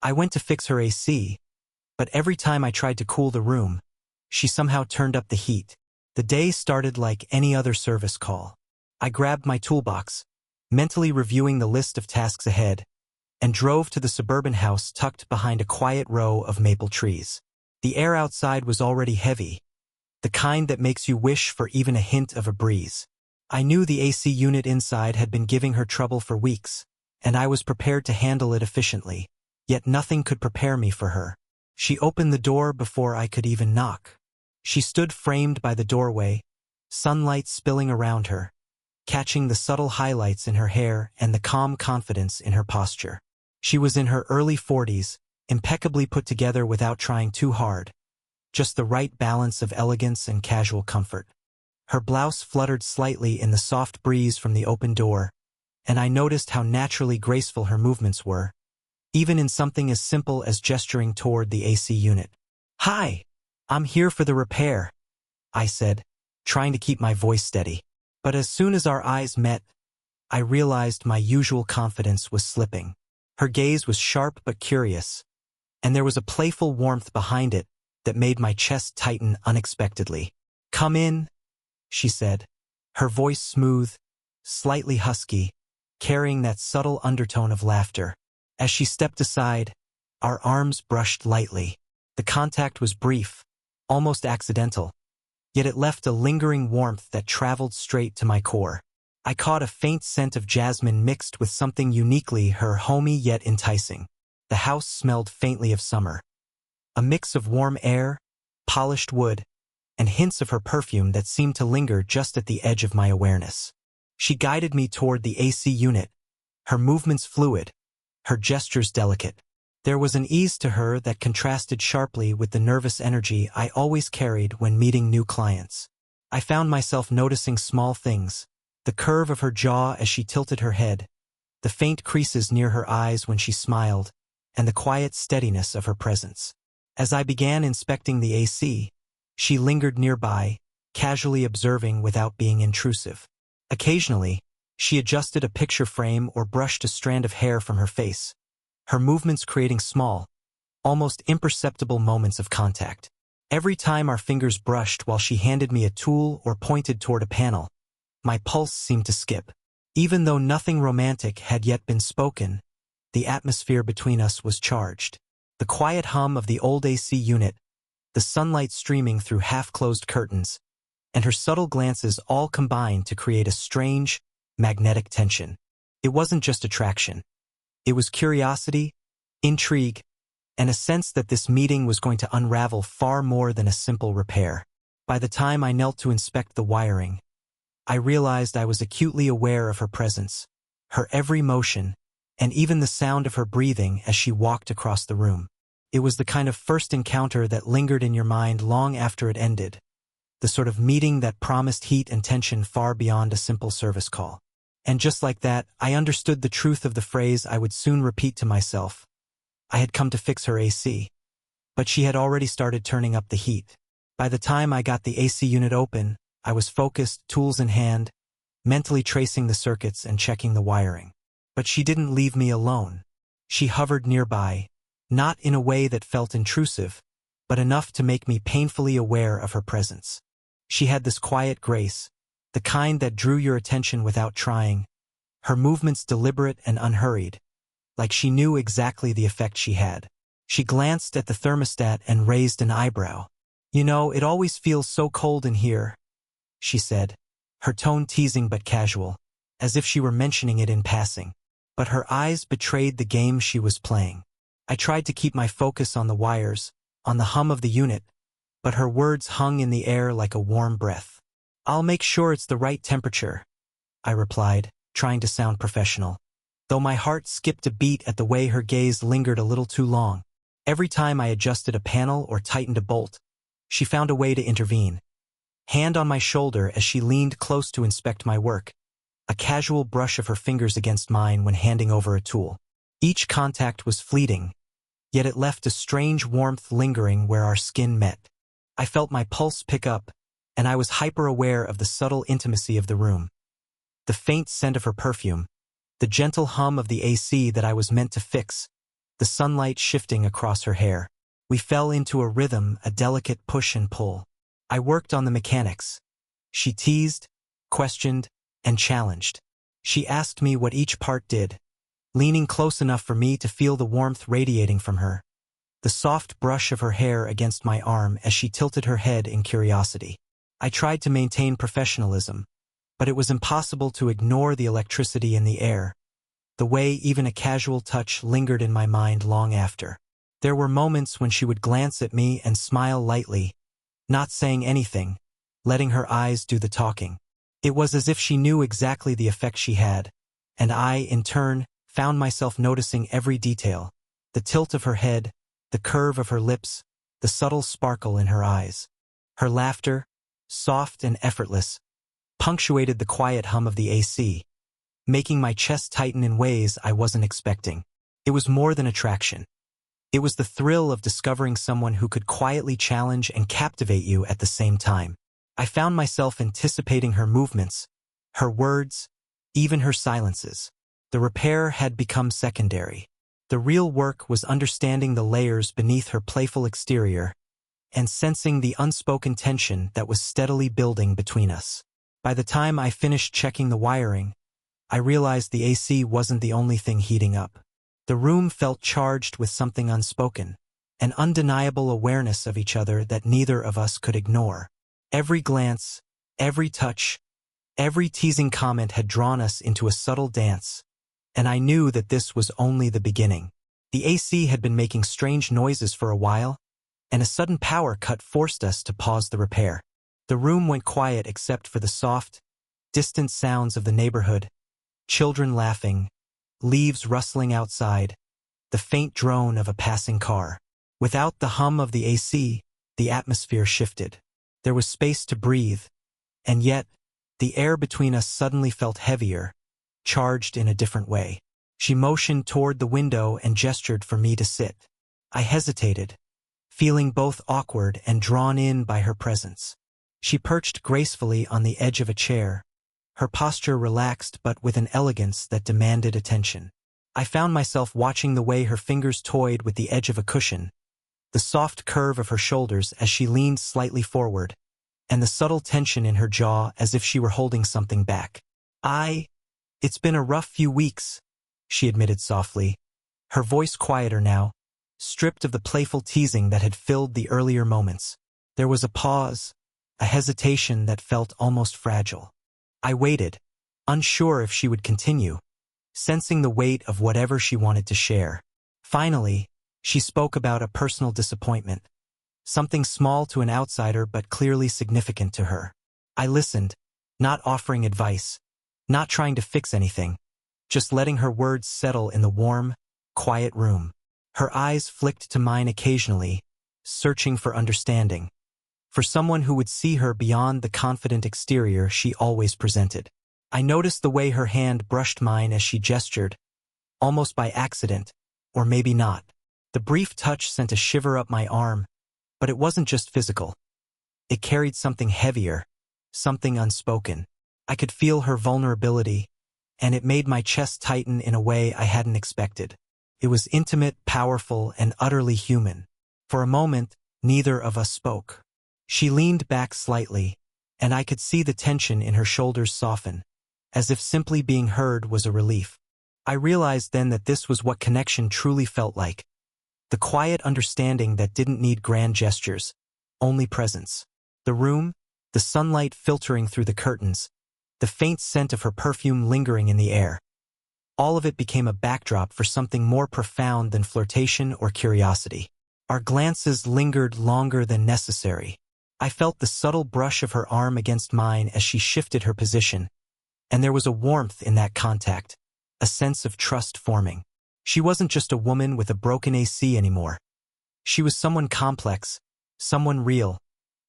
I went to fix her AC, but every time I tried to cool the room, she somehow turned up the heat. The day started like any other service call. I grabbed my toolbox, mentally reviewing the list of tasks ahead, and drove to the suburban house tucked behind a quiet row of maple trees. The air outside was already heavy, the kind that makes you wish for even a hint of a breeze. I knew the AC unit inside had been giving her trouble for weeks, and I was prepared to handle it efficiently, yet nothing could prepare me for her. She opened the door before I could even knock. She stood framed by the doorway, sunlight spilling around her, catching the subtle highlights in her hair and the calm confidence in her posture. She was in her early 40s, impeccably put together without trying too hard, just the right balance of elegance and casual comfort. Her blouse fluttered slightly in the soft breeze from the open door, and I noticed how naturally graceful her movements were, even in something as simple as gesturing toward the AC unit. "Hi, I'm here for the repair," I said, trying to keep my voice steady. But as soon as our eyes met, I realized my usual confidence was slipping. Her gaze was sharp but curious, and there was a playful warmth behind it that made my chest tighten unexpectedly. "Come in," she said, her voice smooth, slightly husky, carrying that subtle undertone of laughter. As she stepped aside, our arms brushed lightly. The contact was brief, almost accidental, yet it left a lingering warmth that traveled straight to my core. I caught a faint scent of jasmine mixed with something uniquely her homey yet enticing. The house smelled faintly of summer, a mix of warm air, polished wood, and hints of her perfume that seemed to linger just at the edge of my awareness. She guided me toward the AC unit, her movements fluid, her gestures delicate. There was an ease to her that contrasted sharply with the nervous energy I always carried when meeting new clients. I found myself noticing small things, the curve of her jaw as she tilted her head, the faint creases near her eyes when she smiled, and the quiet steadiness of her presence. As I began inspecting the AC, she lingered nearby, casually observing without being intrusive. Occasionally, she adjusted a picture frame or brushed a strand of hair from her face, her movements creating small, almost imperceptible moments of contact. Every time our fingers brushed while she handed me a tool or pointed toward a panel, my pulse seemed to skip. Even though nothing romantic had yet been spoken, the atmosphere between us was charged. The quiet hum of the old AC unit, the sunlight streaming through half-closed curtains, and her subtle glances all combined to create a strange, magnetic tension. It wasn't just attraction. It was curiosity, intrigue, and a sense that this meeting was going to unravel far more than a simple repair. By the time I knelt to inspect the wiring, I realized I was acutely aware of her presence, her every motion, and even the sound of her breathing as she walked across the room. It was the kind of first encounter that lingered in your mind long after it ended, the sort of meeting that promised heat and tension far beyond a simple service call. And just like that, I understood the truth of the phrase I would soon repeat to myself. I had come to fix her AC, but she had already started turning up the heat. By the time I got the AC unit open, I was focused, tools in hand, mentally tracing the circuits and checking the wiring. But she didn't leave me alone. She hovered nearby, not in a way that felt intrusive, but enough to make me painfully aware of her presence. She had this quiet grace, the kind that drew your attention without trying, her movements deliberate and unhurried, like she knew exactly the effect she had. She glanced at the thermostat and raised an eyebrow. "You know, it always feels so cold in here," she said, her tone teasing but casual, as if she were mentioning it in passing. But her eyes betrayed the game she was playing. I tried to keep my focus on the wires, on the hum of the unit, but her words hung in the air like a warm breath. "I'll make sure it's the right temperature," I replied, trying to sound professional, though my heart skipped a beat at the way her gaze lingered a little too long. Every time I adjusted a panel or tightened a bolt, she found a way to intervene. Hand on my shoulder as she leaned close to inspect my work, a casual brush of her fingers against mine when handing over a tool. Each contact was fleeting, yet it left a strange warmth lingering where our skin met. I felt my pulse pick up, and I was hyper-aware of the subtle intimacy of the room. The faint scent of her perfume, the gentle hum of the AC that I was meant to fix, the sunlight shifting across her hair. We fell into a rhythm, a delicate push and pull. I worked on the mechanics. She teased, questioned, and challenged. She asked me what each part did, leaning close enough for me to feel the warmth radiating from her, the soft brush of her hair against my arm as she tilted her head in curiosity. I tried to maintain professionalism, but it was impossible to ignore the electricity in the air, the way even a casual touch lingered in my mind long after. There were moments when she would glance at me and smile lightly, not saying anything, letting her eyes do the talking. It was as if she knew exactly the effect she had, and I, in turn, found myself noticing every detail, the tilt of her head, the curve of her lips, the subtle sparkle in her eyes. Her laughter, soft and effortless, punctuated the quiet hum of the AC, making my chest tighten in ways I wasn't expecting. It was more than attraction. It was the thrill of discovering someone who could quietly challenge and captivate you at the same time. I found myself anticipating her movements, her words, even her silences. The repair had become secondary. The real work was understanding the layers beneath her playful exterior and sensing the unspoken tension that was steadily building between us. By the time I finished checking the wiring, I realized the AC wasn't the only thing heating up. The room felt charged with something unspoken, an undeniable awareness of each other that neither of us could ignore. Every glance, every touch, every teasing comment had drawn us into a subtle dance, and I knew that this was only the beginning. The AC had been making strange noises for a while, and a sudden power cut forced us to pause the repair. The room went quiet except for the soft, distant sounds of the neighborhood, children laughing, leaves rustling outside, the faint drone of a passing car. Without the hum of the AC, the atmosphere shifted. There was space to breathe, and yet, the air between us suddenly felt heavier, charged in a different way. She motioned toward the window and gestured for me to sit. I hesitated, feeling both awkward and drawn in by her presence. She perched gracefully on the edge of a chair, her posture relaxed but with an elegance that demanded attention. I found myself watching the way her fingers toyed with the edge of a cushion, the soft curve of her shoulders as she leaned slightly forward, and the subtle tension in her jaw as if she were holding something back. It's been a rough few weeks, she admitted softly, her voice quieter now, stripped of the playful teasing that had filled the earlier moments. There was a pause, a hesitation that felt almost fragile. I waited, unsure if she would continue, sensing the weight of whatever she wanted to share. Finally, she spoke about a personal disappointment, something small to an outsider but clearly significant to her. I listened, not offering advice, not trying to fix anything, just letting her words settle in the warm, quiet room. Her eyes flicked to mine occasionally, searching for understanding, for someone who would see her beyond the confident exterior she always presented. I noticed the way her hand brushed mine as she gestured, almost by accident, or maybe not. The brief touch sent a shiver up my arm, but it wasn't just physical. It carried something heavier, something unspoken. I could feel her vulnerability, and it made my chest tighten in a way I hadn't expected. It was intimate, powerful, and utterly human. For a moment, neither of us spoke. She leaned back slightly, and I could see the tension in her shoulders soften, as if simply being heard was a relief. I realized then that this was what connection truly felt like. The quiet understanding that didn't need grand gestures, only presence. The room, the sunlight filtering through the curtains, the faint scent of her perfume lingering in the air. All of it became a backdrop for something more profound than flirtation or curiosity. Our glances lingered longer than necessary. I felt the subtle brush of her arm against mine as she shifted her position, and there was a warmth in that contact, a sense of trust forming. She wasn't just a woman with a broken AC anymore. She was someone complex, someone real,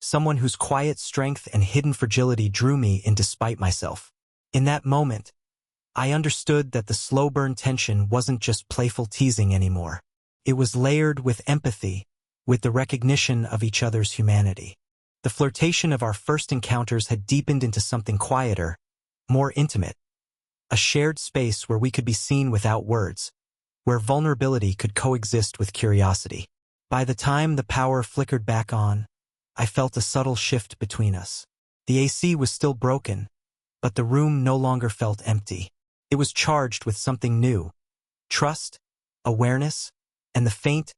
someone whose quiet strength and hidden fragility drew me in despite myself. In that moment, I understood that the slow-burn tension wasn't just playful teasing anymore. It was layered with empathy, with the recognition of each other's humanity. The flirtation of our first encounters had deepened into something quieter, more intimate. A shared space where we could be seen without words, where vulnerability could coexist with curiosity. By the time the power flickered back on, I felt a subtle shift between us. The AC was still broken, but the room no longer felt empty. It was charged with something new: trust, awareness, and the faint,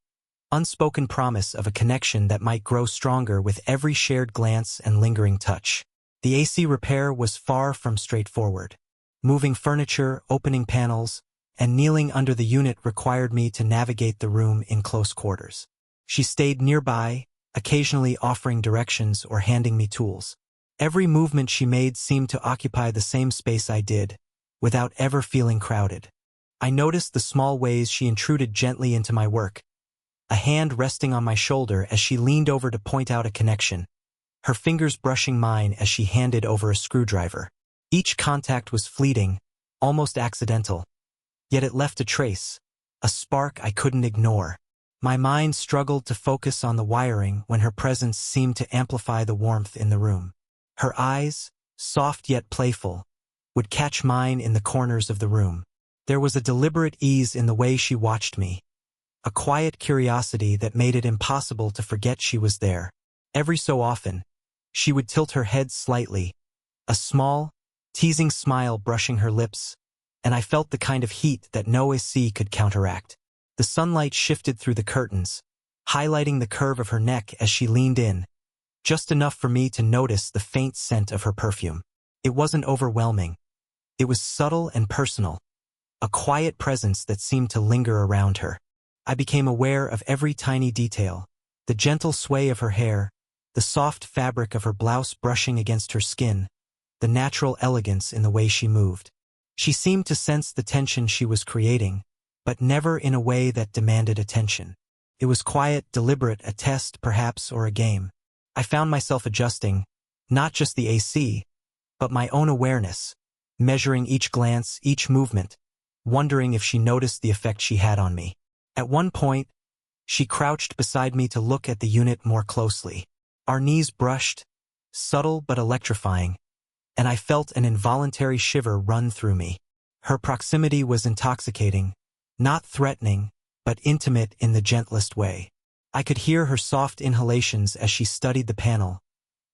unspoken promise of a connection that might grow stronger with every shared glance and lingering touch. The AC repair was far from straightforward. Moving furniture, opening panels, and kneeling under the unit required me to navigate the room in close quarters. She stayed nearby, occasionally offering directions or handing me tools. Every movement she made seemed to occupy the same space I did, without ever feeling crowded. I noticed the small ways she intruded gently into my work, a hand resting on my shoulder as she leaned over to point out a connection, her fingers brushing mine as she handed over a screwdriver. Each contact was fleeting, almost accidental, yet it left a trace, a spark I couldn't ignore. My mind struggled to focus on the wiring when her presence seemed to amplify the warmth in the room. Her eyes, soft yet playful, would catch mine in the corners of the room. There was a deliberate ease in the way she watched me, a quiet curiosity that made it impossible to forget she was there. Every so often, she would tilt her head slightly, a small, teasing smile brushing her lips, and I felt the kind of heat that no AC could counteract. The sunlight shifted through the curtains, highlighting the curve of her neck as she leaned in, just enough for me to notice the faint scent of her perfume. It wasn't overwhelming. It was subtle and personal, a quiet presence that seemed to linger around her. I became aware of every tiny detail: the gentle sway of her hair, the soft fabric of her blouse brushing against her skin, the natural elegance in the way she moved. She seemed to sense the tension she was creating, but never in a way that demanded attention. It was quiet, deliberate, a test, perhaps, or a game. I found myself adjusting, not just the AC, but my own awareness, measuring each glance, each movement, wondering if she noticed the effect she had on me. At one point, she crouched beside me to look at the unit more closely. Our knees brushed, subtle but electrifying, and I felt an involuntary shiver run through me. Her proximity was intoxicating, not threatening, but intimate in the gentlest way. I could hear her soft inhalations as she studied the panel,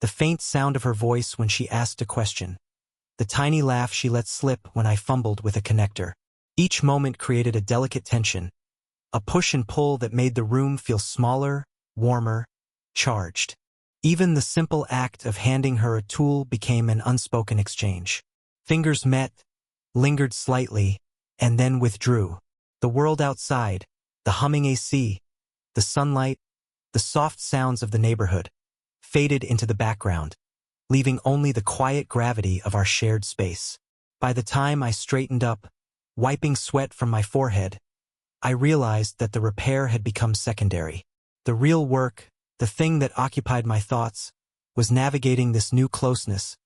the faint sound of her voice when she asked a question, the tiny laugh she let slip when I fumbled with a connector. Each moment created a delicate tension, a push and pull that made the room feel smaller, warmer, charged. Even the simple act of handing her a tool became an unspoken exchange. Fingers met, lingered slightly, and then withdrew. The world outside, the humming AC, the sunlight, the soft sounds of the neighborhood, faded into the background, leaving only the quiet gravity of our shared space. By the time I straightened up, wiping sweat from my forehead, I realized that the repair had become secondary. The real work, the thing that occupied my thoughts, was navigating this new closeness,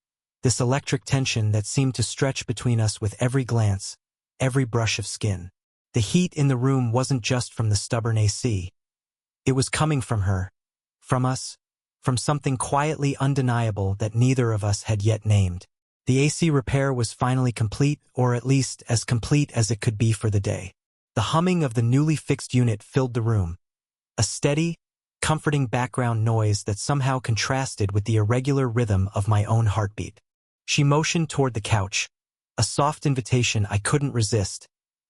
this electric tension that seemed to stretch between us with every glance, every brush of skin. The heat in the room wasn't just from the stubborn AC. It was coming from her, from us, from something quietly undeniable that neither of us had yet named. The AC repair was finally complete, or at least as complete as it could be for the day. The humming of the newly fixed unit filled the room, a steady, comforting background noise that somehow contrasted with the irregular rhythm of my own heartbeat. She motioned toward the couch, a soft invitation I couldn't resist,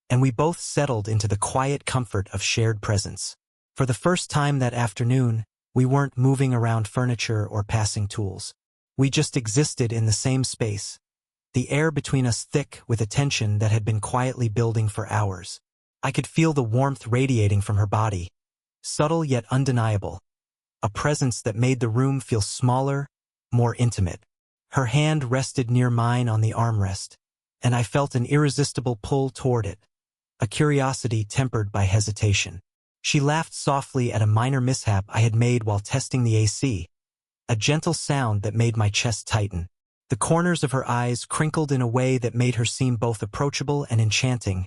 and we both settled into the quiet comfort of shared presence. For the first time that afternoon, we weren't moving around furniture or passing tools. We just existed in the same space, the air between us thick with a tension that had been quietly building for hours. I could feel the warmth radiating from her body, subtle yet undeniable, a presence that made the room feel smaller, more intimate. Her hand rested near mine on the armrest, and I felt an irresistible pull toward it, a curiosity tempered by hesitation. She laughed softly at a minor mishap I had made while testing the AC, a gentle sound that made my chest tighten. The corners of her eyes crinkled in a way that made her seem both approachable and enchanting,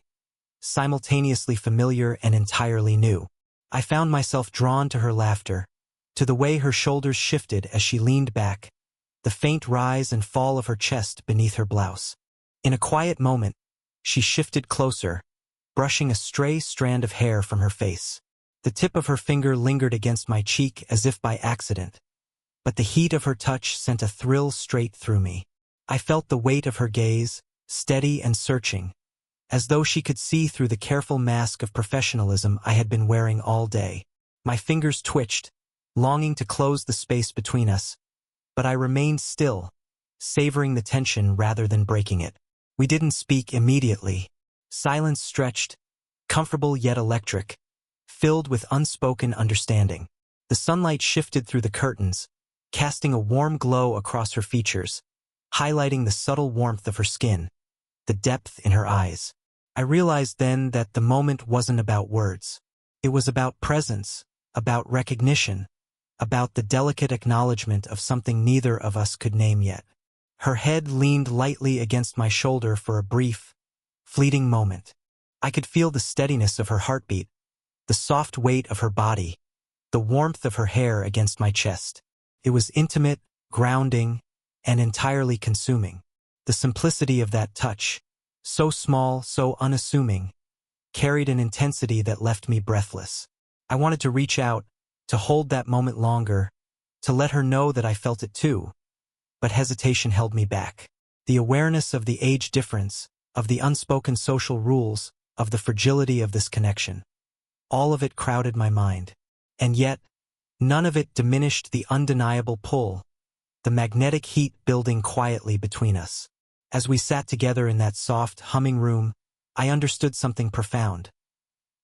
simultaneously familiar and entirely new. I found myself drawn to her laughter, to the way her shoulders shifted as she leaned back, the faint rise and fall of her chest beneath her blouse. In a quiet moment, she shifted closer, brushing a stray strand of hair from her face. The tip of her finger lingered against my cheek as if by accident, but the heat of her touch sent a thrill straight through me. I felt the weight of her gaze, steady and searching, as though she could see through the careful mask of professionalism I had been wearing all day. My fingers twitched, longing to close the space between us, but I remained still, savoring the tension rather than breaking it. We didn't speak immediately. Silence stretched, comfortable yet electric, filled with unspoken understanding. The sunlight shifted through the curtains, casting a warm glow across her features, highlighting the subtle warmth of her skin, the depth in her eyes. I realized then that the moment wasn't about words. It was about presence, about recognition, about the delicate acknowledgement of something neither of us could name yet. Her head leaned lightly against my shoulder for a brief, fleeting moment. I could feel the steadiness of her heartbeat, the soft weight of her body, the warmth of her hair against my chest. It was intimate, grounding, and entirely consuming. The simplicity of that touch, so small, so unassuming, carried an intensity that left me breathless. I wanted to reach out, to hold that moment longer, to let her know that I felt it too, but hesitation held me back. The awareness of the age difference, of the unspoken social rules, of the fragility of this connection. All of it crowded my mind. And yet, none of it diminished the undeniable pull, the magnetic heat building quietly between us. As we sat together in that soft, humming room, I understood something profound.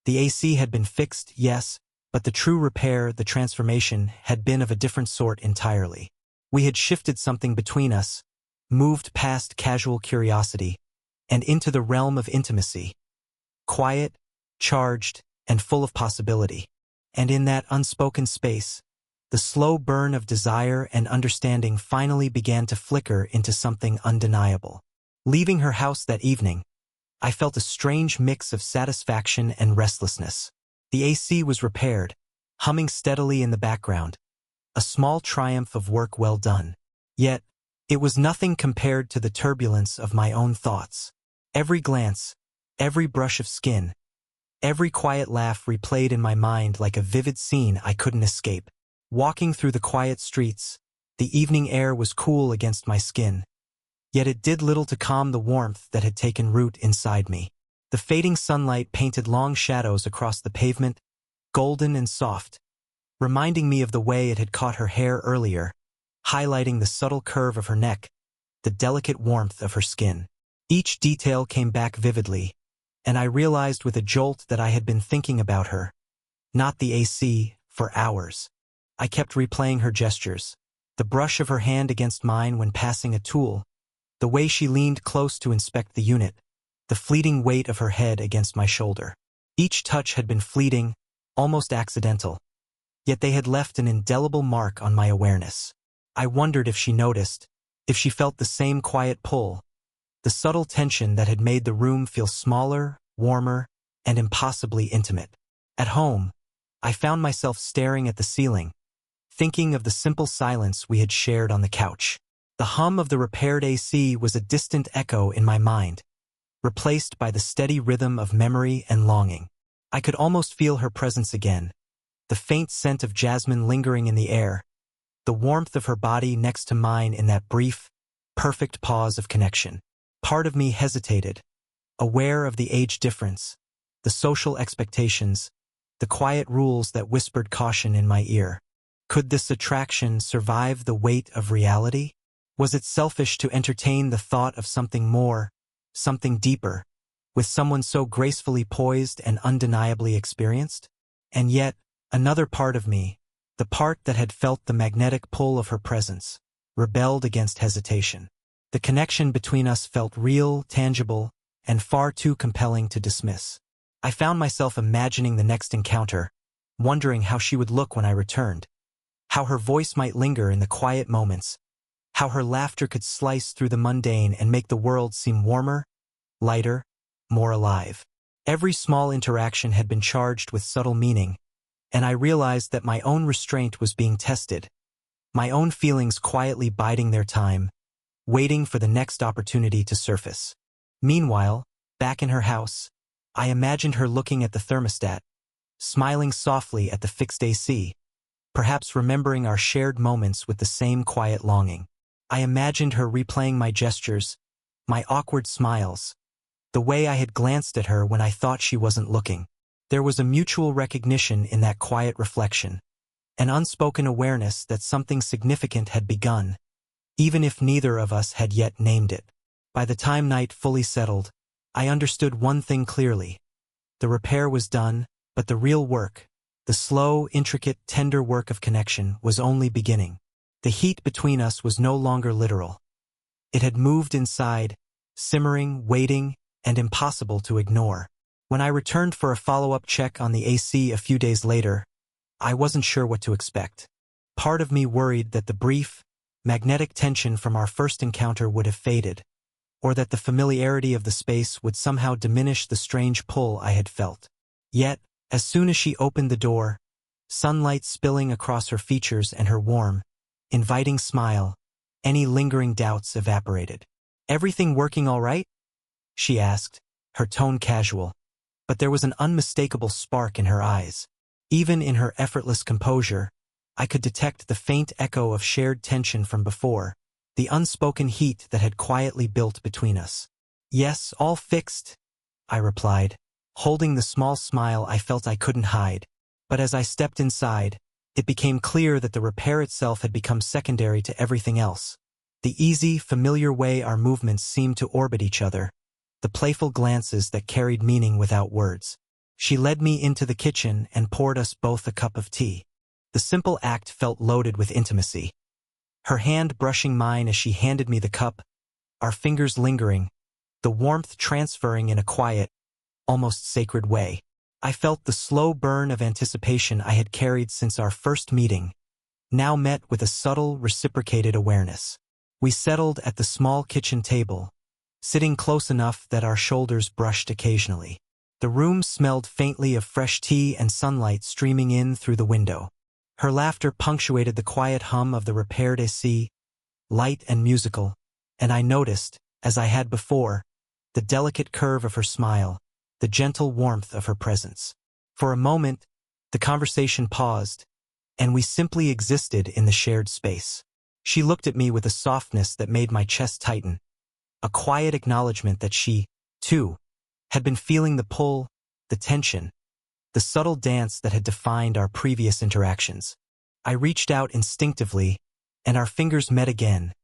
The AC had been fixed, yes, but the true repair, the transformation, had been of a different sort entirely. We had shifted something between us, moved past casual curiosity, and into the realm of intimacy. Quiet, charged, and full of possibility. And in that unspoken space, the slow burn of desire and understanding finally began to flicker into something undeniable. Leaving her house that evening, I felt a strange mix of satisfaction and restlessness. The AC was repaired, humming steadily in the background, a small triumph of work well done. Yet, it was nothing compared to the turbulence of my own thoughts. Every glance, every brush of skin, every quiet laugh replayed in my mind like a vivid scene I couldn't escape. Walking through the quiet streets, the evening air was cool against my skin, yet it did little to calm the warmth that had taken root inside me. The fading sunlight painted long shadows across the pavement, golden and soft, reminding me of the way it had caught her hair earlier, highlighting the subtle curve of her neck, the delicate warmth of her skin. Each detail came back vividly, and I realized with a jolt that I had been thinking about her, not the AC, for hours. I kept replaying her gestures, the brush of her hand against mine when passing a tool, the way she leaned close to inspect the unit, the fleeting weight of her head against my shoulder. Each touch had been fleeting, almost accidental, yet they had left an indelible mark on my awareness. I wondered if she noticed, if she felt the same quiet pull, the subtle tension that had made the room feel smaller, warmer, and impossibly intimate. At home, I found myself staring at the ceiling, thinking of the simple silence we had shared on the couch. The hum of the repaired AC was a distant echo in my mind, replaced by the steady rhythm of memory and longing. I could almost feel her presence again, the faint scent of jasmine lingering in the air, the warmth of her body next to mine in that brief, perfect pause of connection. Part of me hesitated, aware of the age difference, the social expectations, the quiet rules that whispered caution in my ear. Could this attraction survive the weight of reality? Was it selfish to entertain the thought of something more, something deeper, with someone so gracefully poised and undeniably experienced? And yet, another part of me, the part that had felt the magnetic pull of her presence, rebelled against hesitation. The connection between us felt real, tangible, and far too compelling to dismiss. I found myself imagining the next encounter, wondering how she would look when I returned, how her voice might linger in the quiet moments, how her laughter could slice through the mundane and make the world seem warmer, lighter, more alive. Every small interaction had been charged with subtle meaning, and I realized that my own restraint was being tested, my own feelings quietly biding their time, waiting for the next opportunity to surface. Meanwhile, back in her house, I imagined her looking at the thermostat, smiling softly at the fixed AC, perhaps remembering our shared moments with the same quiet longing. I imagined her replaying my gestures, my awkward smiles, the way I had glanced at her when I thought she wasn't looking. There was a mutual recognition in that quiet reflection, an unspoken awareness that something significant had begun, even if neither of us had yet named it. By the time night fully settled, I understood one thing clearly. The repair was done, but the real work, the slow, intricate, tender work of connection, was only beginning. The heat between us was no longer literal. It had moved inside, simmering, waiting, and impossible to ignore. When I returned for a follow-up check on the AC a few days later, I wasn't sure what to expect. Part of me worried that the brief, magnetic tension from our first encounter would have faded, or that the familiarity of the space would somehow diminish the strange pull I had felt. Yet, as soon as she opened the door, sunlight spilling across her features and her warm, inviting smile, any lingering doubts evaporated. "Everything working all right?" she asked, her tone casual, but there was an unmistakable spark in her eyes. Even in her effortless composure, I could detect the faint echo of shared tension from before, the unspoken heat that had quietly built between us. "Yes, all fixed," I replied, holding the small smile I felt I couldn't hide. But as I stepped inside, it became clear that the repair itself had become secondary to everything else. The easy, familiar way our movements seemed to orbit each other, the playful glances that carried meaning without words. She led me into the kitchen and poured us both a cup of tea. The simple act felt loaded with intimacy. Her hand brushing mine as she handed me the cup, our fingers lingering, the warmth transferring in a quiet, almost sacred way. I felt the slow burn of anticipation I had carried since our first meeting, now met with a subtle, reciprocated awareness. We settled at the small kitchen table, sitting close enough that our shoulders brushed occasionally. The room smelled faintly of fresh tea and sunlight streaming in through the window. Her laughter punctuated the quiet hum of the repaired AC, light and musical, and I noticed, as I had before, the delicate curve of her smile, the gentle warmth of her presence. For a moment, the conversation paused, and we simply existed in the shared space. She looked at me with a softness that made my chest tighten, a quiet acknowledgement that she, too, had been feeling the pull, the tension, the subtle dance that had defined our previous interactions. I reached out instinctively, and our fingers met again,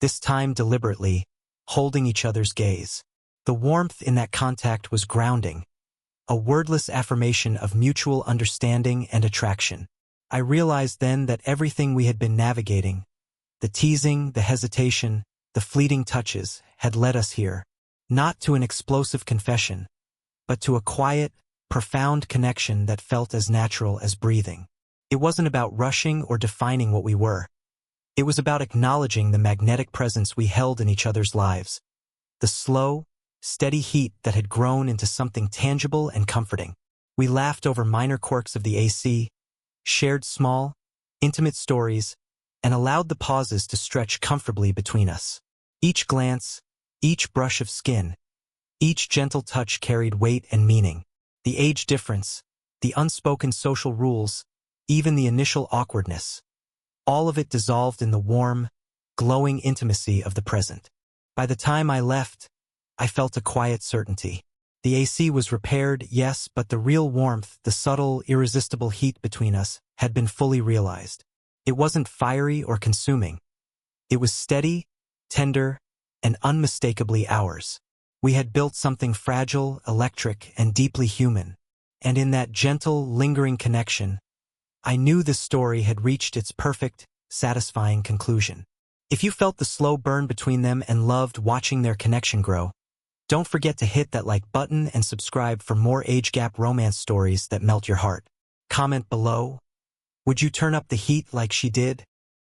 this time deliberately, holding each other's gaze. The warmth in that contact was grounding, a wordless affirmation of mutual understanding and attraction. I realized then that everything we had been navigating, the teasing, the hesitation, the fleeting touches, had led us here, not to an explosive confession, but to a quiet, profound connection that felt as natural as breathing. It wasn't about rushing or defining what we were. It was about acknowledging the magnetic presence we held in each other's lives, the slow, steady heat that had grown into something tangible and comforting. We laughed over minor quirks of the AC, shared small, intimate stories, and allowed the pauses to stretch comfortably between us. Each glance, each brush of skin, each gentle touch carried weight and meaning. The age difference, the unspoken social rules, even the initial awkwardness, all of it dissolved in the warm, glowing intimacy of the present. By the time I left, I felt a quiet certainty. The AC was repaired, yes, but the real warmth, the subtle, irresistible heat between us, had been fully realized. It wasn't fiery or consuming. It was steady, tender, and unmistakably ours. We had built something fragile, electric, and deeply human, and in that gentle, lingering connection, I knew this story had reached its perfect, satisfying conclusion. If you felt the slow burn between them and loved watching their connection grow, don't forget to hit that like button and subscribe for more age gap romance stories that melt your heart. Comment below. Would you turn up the heat like she did?